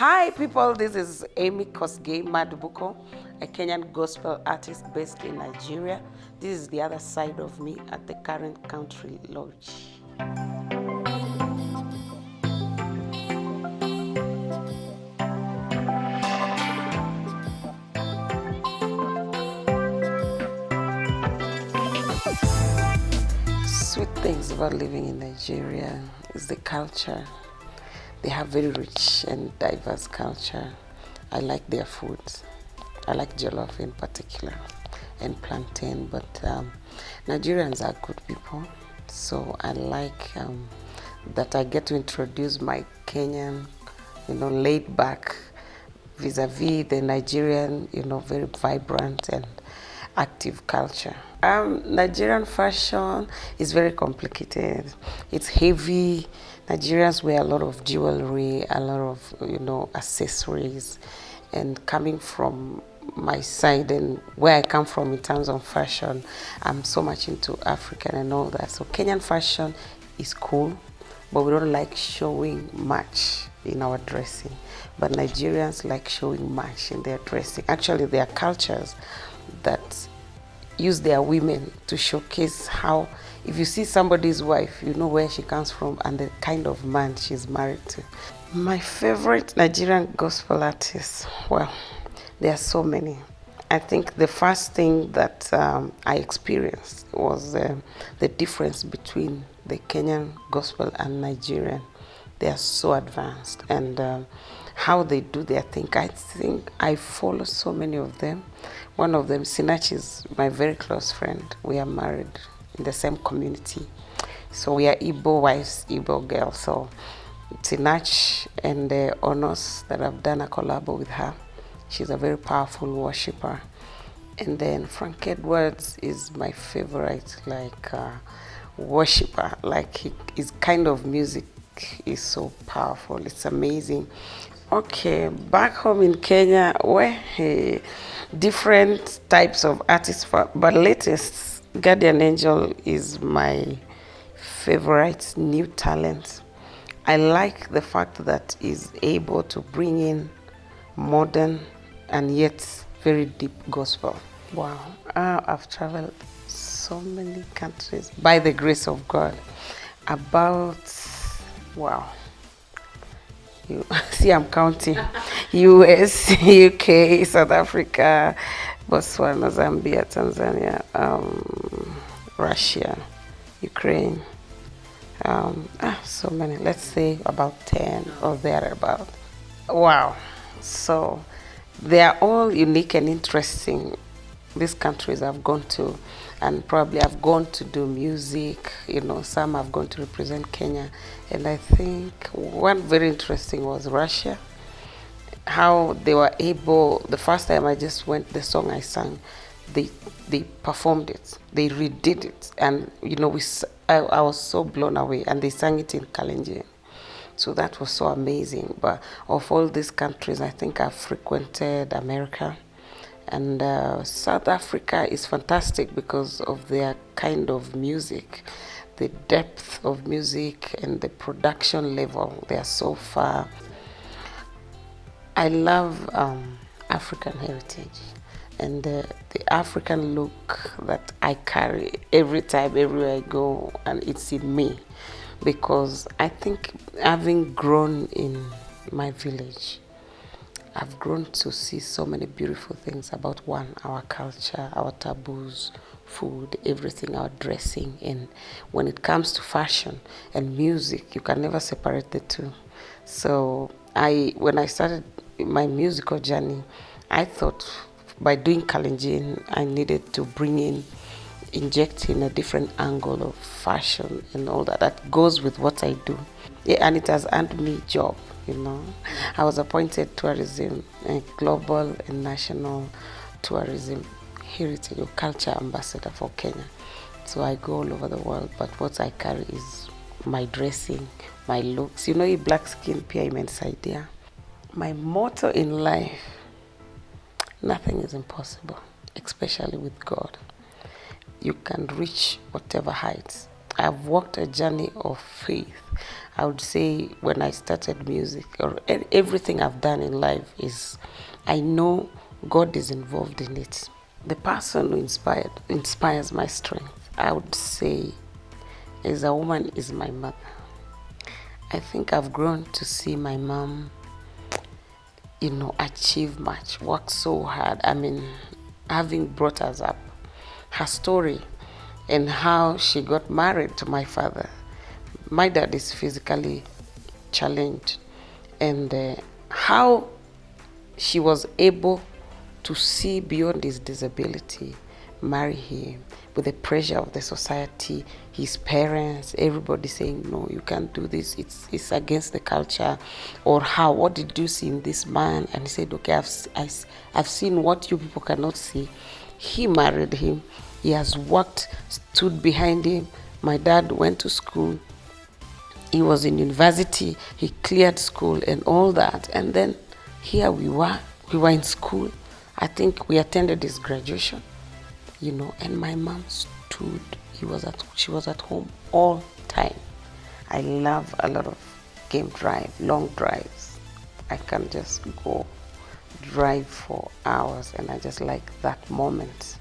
Hi people, this is Emmy Kosgei Madubuko, a Kenyan gospel artist based in Nigeria. This is the other side of me at the current country lodge. Sweet things about living in Nigeria is the culture. They have very rich and diverse culture. I like their food. I like jollof in particular and plantain, but Nigerians are good people. So I like that I get to introduce my Kenyan, laid back vis-a-vis the Nigerian, very vibrant and active culture. Nigerian fashion is very complicated. It's heavy. Nigerians wear a lot of jewelry, a lot of, accessories. And coming from my side and where I come from in terms of fashion, I'm so much into African and all that. So Kenyan fashion is cool, but we don't like showing much in our dressing. But Nigerians like showing much in their dressing. Actually, there are cultures that use their women to showcase how, if you see somebody's wife, you know where she comes from and the kind of man she's married to. My favorite Nigerian gospel artists, well, there are so many. I think the first thing that I experienced was the difference between the Kenyan gospel and Nigerian. They are so advanced, and how they do their thing. I think I follow so many of them. One of them, Sinach, is my very close friend. We are married in the same community. So we are Igbo wives, Igbo girls. So Sinach and the honors that I've done a collab with her. She's a very powerful worshiper. And then Frank Edwards is my favorite, worshiper. His kind of music is so powerful. It's amazing. Okay, back home in Kenya, where different types of artists, but latest, Guardian Angel is my favorite new talent. I like the fact that he's able to bring in modern and yet very deep gospel. Wow, I've traveled so many countries by the grace of God. Wow. See, I'm counting. US, UK, South Africa, Botswana, Zambia, Tanzania, Russia, Ukraine. So many. Let's say about 10 or thereabout. Wow. So they are all unique and interesting. These countries I've gone to, and probably I've gone to do music, some have gone to represent Kenya. And I think one very interesting was Russia, how they were able, the first time I just went, the song I sang, they performed it, they redid it, and I was so blown away, and they sang it in Kalenjin. So that was so amazing. But of all these countries, I think I've frequented America. And South Africa is fantastic because of their kind of music, the depth of music and the production level. They are so far. I love African heritage and the African look that I carry every time, everywhere I go, and it's in me. Because I think having grown in my village, I've grown to see so many beautiful things about our culture, our taboos, food, everything, our dressing. And when it comes to fashion and music, you can never separate the two. So when I started my musical journey, I thought by doing Kalenjin, I needed to inject in a different angle of fashion and all that goes with what I do. Yeah, and it has earned me job. I was appointed tourism, global and national tourism heritage or culture ambassador for Kenya. So I go all over the world, but what I carry is my dressing, my looks. Black skin immense idea. My motto in life, nothing is impossible, especially with God. You can reach whatever heights I've walked a journey of faith. I would say when I started music, or everything I've done in life, is I know God is involved in it. The person who inspires my strength, I would say, as a woman, is my mother. I think I've grown to see my mom, achieve much, work so hard. I mean, having brought us up, her story and how she got married to my father. My dad is physically challenged, and how she was able to see beyond his disability, marry him with the pressure of the society, his parents, everybody saying, no, you can't do this, it's against the culture, or what did you see in this man? And he said, okay, I've seen what you people cannot see. He married him, he has worked, stood behind him. My dad went to school, he was in university, he cleared school and all that, and then here we were in school. I think we attended his graduation, and my mom stood. She was at home all time. I love a lot of long drives. I can just go drive for hours, and I just like that moment.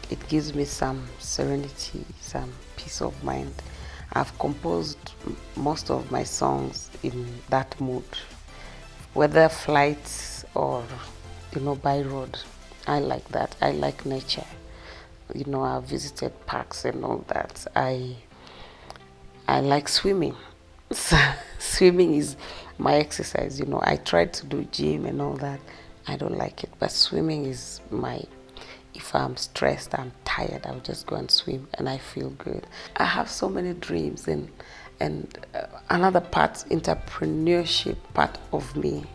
It gives me some serenity, some peace of mind. I've composed most of my songs in that mood, whether flights or by road. I like that. I like nature. I've visited parks and all that. I like swimming. Swimming is my exercise. I tried to do gym and all that. I don't like it, but swimming is if I'm stressed, I'm tired, I'll just go and swim and I feel good. I have so many dreams, and another part, entrepreneurship part of me,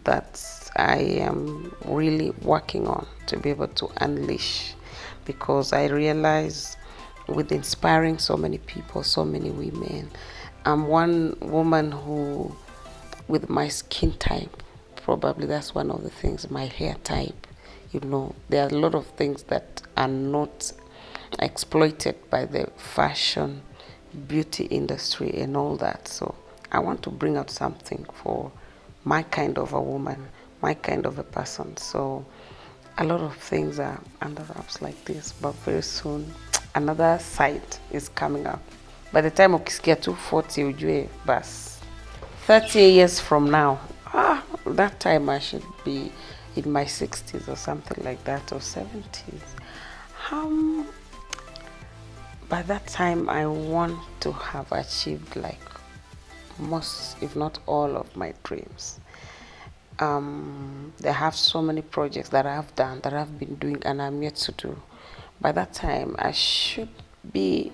that I am really working on to be able to unleash, because I realize with inspiring so many people, so many women, I'm one woman who, with my skin type, probably that's one of the things, my hair type, there are a lot of things that are not exploited by the fashion, beauty industry and all that. So I want to bring out something for my kind of a woman, my kind of a person. So a lot of things are under wraps like this, but very soon another site is coming up. By the time ukisikia 240 ujue bas 30 years from now, that time I should be in my 60s or something like that, or 70s. By that time I want to have achieved like most, if not all, of my dreams. They have so many projects that I have done, that I've been doing, and I'm yet to do. By that time, I should be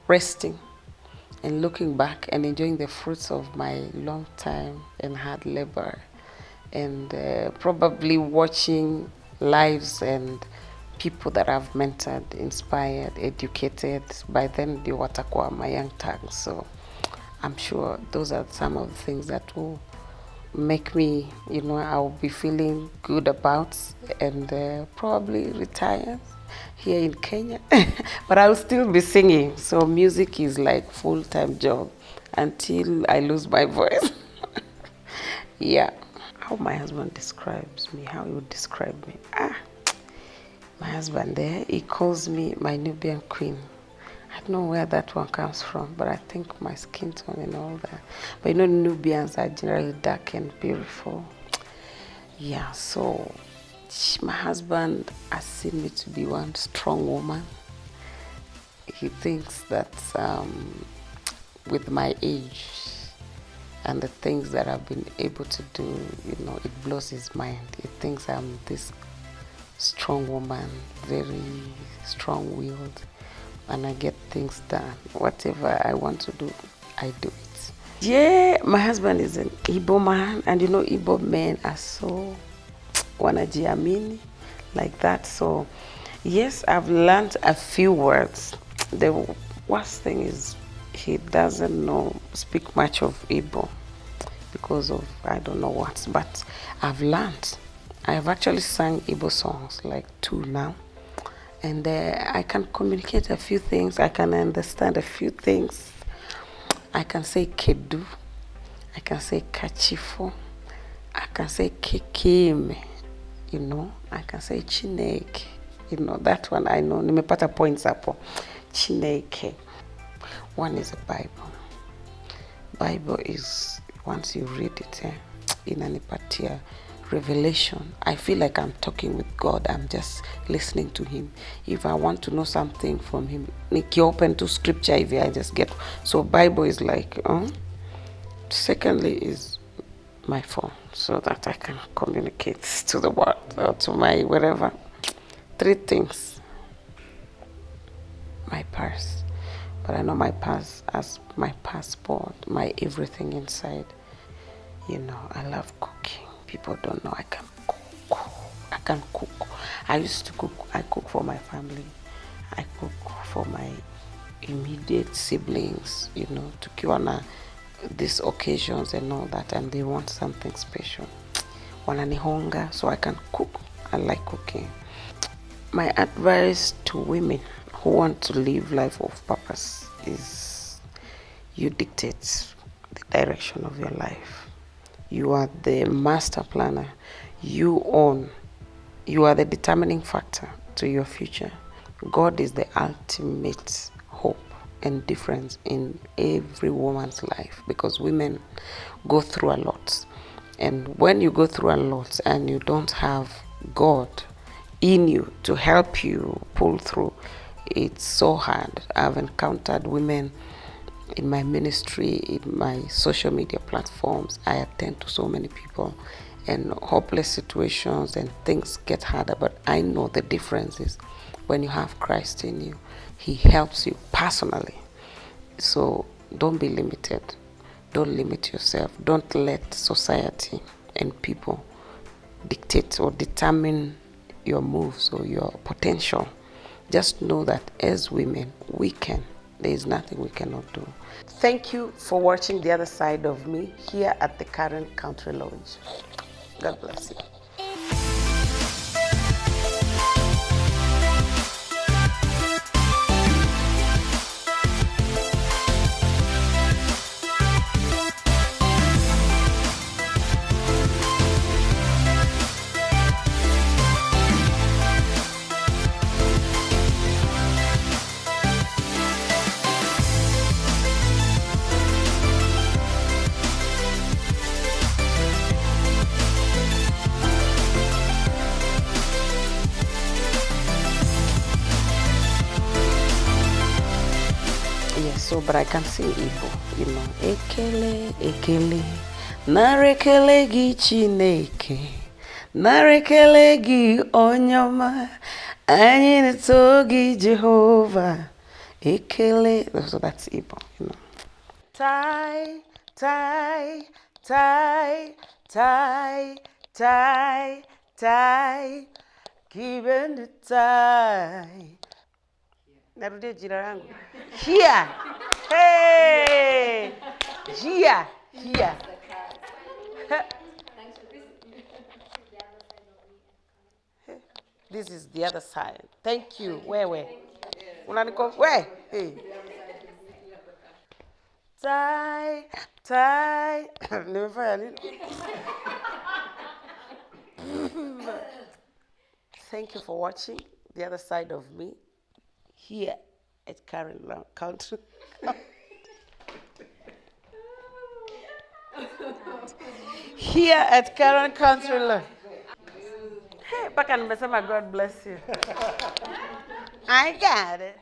resting and looking back and enjoying the fruits of my long time and hard labor, and probably watching lives and people that I've mentored, inspired, educated. By then, they watakuwa my young tongues. So I'm sure those are some of the things that will make me, I'll be feeling good about, and probably retire here in Kenya. But I'll still be singing. So music is like full-time job until I lose my voice. Yeah. How my husband describes me, how he would describe me. My husband there, he calls me my Nubian queen. I don't know where that one comes from, but I think my skin tone and all that. But Nubians are generally dark and beautiful. Yeah, so my husband has seen me to be one strong woman. He thinks that with my age and the things that I've been able to do, it blows his mind. He thinks I'm this strong woman, very strong-willed, and I get things done. Whatever I want to do, I do it. Yeah, my husband is an Igbo man, and Igbo men are so wanajiamini, like that. So yes, I've learned a few words. The worst thing is he doesn't speak much of Igbo because of I don't know what, but I've learned. I've actually sang Igbo songs, like 2 now, And I can communicate a few things. I can understand a few things. I can say kedu. I can say kachifo. I can say kekeme. You know, I can say chineke. You know, that one I know. Nimepata points hapo. Chineke. One is a Bible. Bible is, once you read it, inanipatia revelation. I feel like I'm talking with God. I'm just listening to him. If I want to know something from him, niki open to scripture, if I just get. So Bible is like, secondly is my phone, so that I can communicate to the world or to my wherever. 3 things. My purse. But I know my purse as my passport, my everything inside. You know, I love cooking. People don't know I can cook. I can cook. I used to cook. I cook for my family. I cook for my immediate siblings, you know, tukiwa na these occasions and all that, and they want something special. Wananihonga, so I can cook. I like cooking. My advice to women who want to live life of purpose is you dictate the direction of your life. You are the master planner. You own. You are the determining factor to your future. God is the ultimate hope and difference in every woman's life, because women go through a lot. And when you go through a lot and you don't have God in you to help you pull through, it's so hard. I've encountered women in my ministry, in my social media platforms. I attend to so many people, and hopeless situations and things get harder. But I know the difference is when you have Christ in you, he helps you personally. So don't be limited. Don't limit yourself. Don't let society and people dictate or determine your moves or your potential. Just know that as women, we can. There is nothing we cannot do. Thank you for watching The Other Side of Me here at the Current Country Lounge. God bless you. Yes, so but I can sing Igbo, you know. Ekele, ekele, narekele gi Chineke, narekele gi Onyoma, anyị na-eto gi Jehovah. Ekele, so that's Igbo, you know. Tai, tai, tai, tai, tai, tai, given the tie. Narudia jina langu. Here. Hey. Here. Here. This is the other side. Thank you. Where? Unaniko? Where? Hey. Tie. Nimefanya nini? Thank you for watching The Other Side of Me here at Current Country. Here at Current Country. Hey, mpaka nimesema God bless you. I got it.